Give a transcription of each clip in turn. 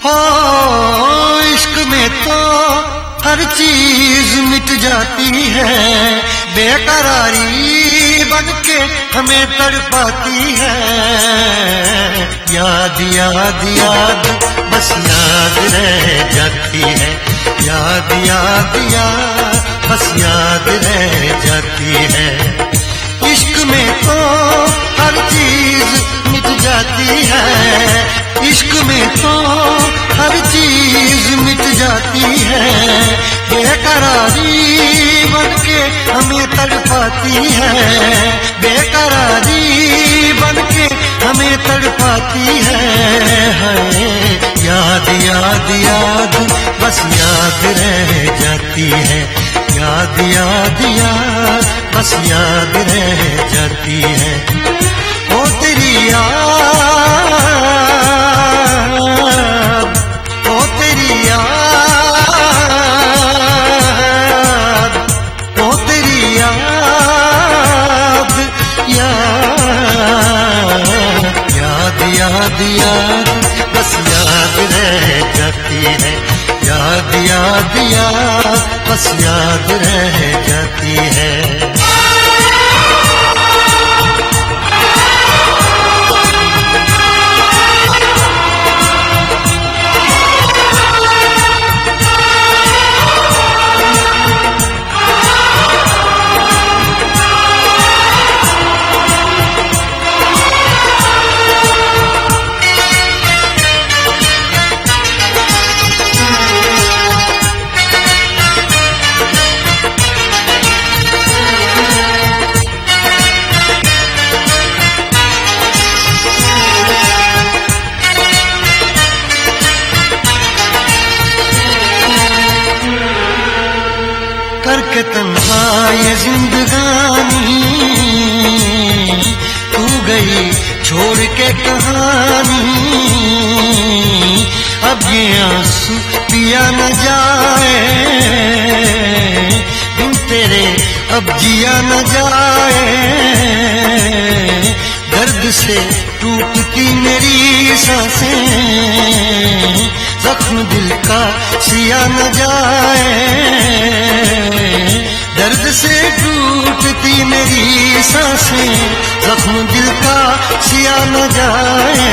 हो इश्क में तो हर चीज मिट जाती है, बेकरारी बनके हमें तड़पाती है। याद याद याद बस याद रह जाती है, याद याद याद बस याद रह जाती है। इश्क में तो हर चीज मिट जाती है, इश्क में तो हर चीज मिट जाती है, बेकरारी बनके हमें तड़पाती है, बेकरारी बनके हमें तड़पाती है। याद याद याद बस याद रह जाती है, याद याद याद बस याद रह जाती है। ओ तेरी याद, ओ तेरी याद, ओ तेरी याद, याद याद याद बस याद रह जाती है, याद याद याद बस याद रह जाती है। करके तन्हा ये जिंदगानी तू गई छोड़ के कहानी, अब ये आंसू पिया न जाए बिन तेरे, अब जिया न जाए। दर्द से टूटती मेरी सांसें, जख्म दिल का सिया न जाए। दर्द से टूटती मेरी सांसें, जख्म दिल का सिया न जाए।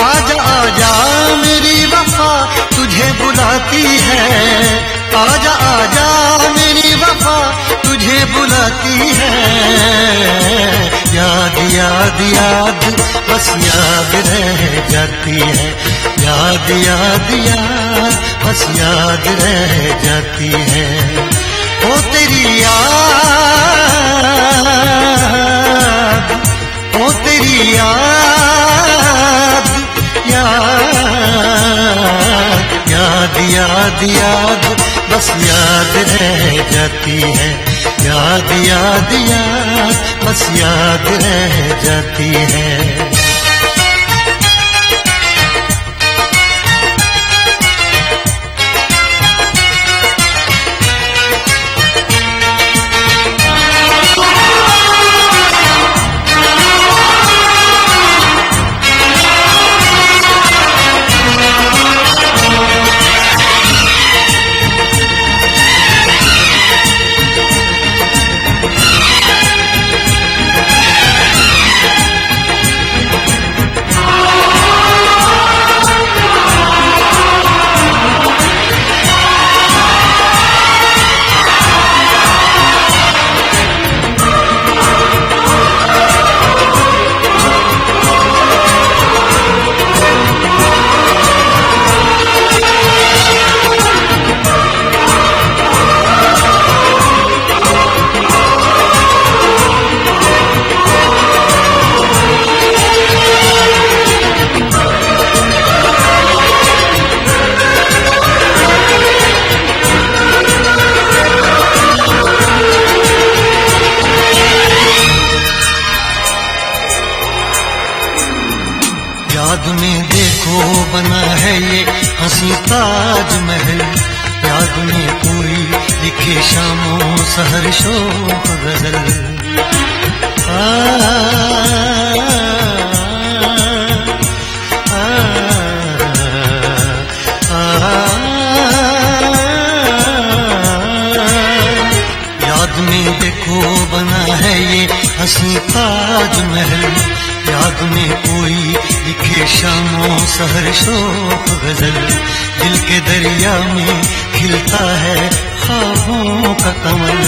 आजा आजा मेरी वफा तुझे बुलाती है, आजा आजा मेरी वफा तुझे बुलाती है। याद याद याद बस याद रह जाती है, याद याद याद बस याद रह जाती है। ओ तेरी याद, ओ तेरी याद, याद याद याद बस याद रह जाती है, याद याद याद बस याद रह जाती है। याद में देखो बना है ये हंसी ताजमहल, याद में कोई लिखे शामों सहर शोक गजल। हंसी ताजमहल, याद में कोई लिखे शामों सहर शोक गजल। दिल के दरिया में खिलता है ख्वाबों का कमल,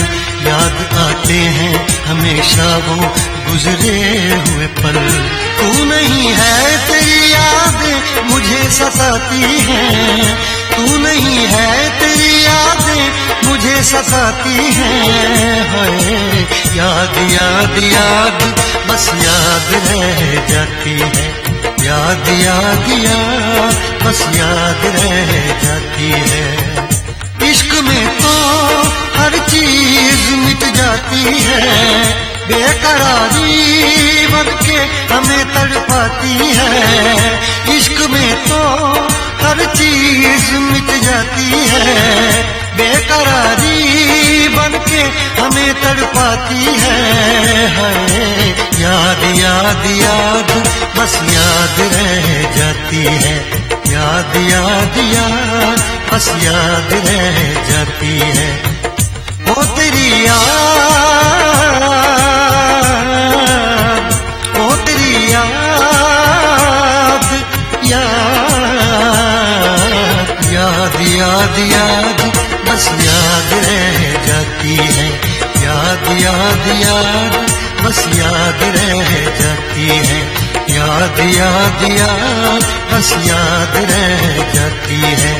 याद आते हैं हमेशा वो गुजरे हुए पल। तू नहीं है तेरी याद मुझे सताती है, तू नहीं है तेरी याद मुझे सताती है। हाय याद याद याद बस याद रह जाती है, याद याद याद बस याद रह जाती है। इश्क में तो हर चीज मिट जाती है, बेकरारी बन के हमें तड़पाती है। इश्क में तो हर चीज मिट जाती है, बेकरारी बन के हमें तड़पाती है। हाय याद याद याद बस याद रह जाती है, याद याद याद बस याद रह जाती है। ओ तेरी याद, ओ तेरी याद, याद याद याद याद बस याद रह जाती है, याद याद याद बस याद रह जाती है। याद याद याद बस याद रह जाती है,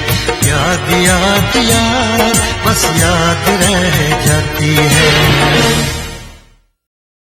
याद याद याद बस याद रह जाती है।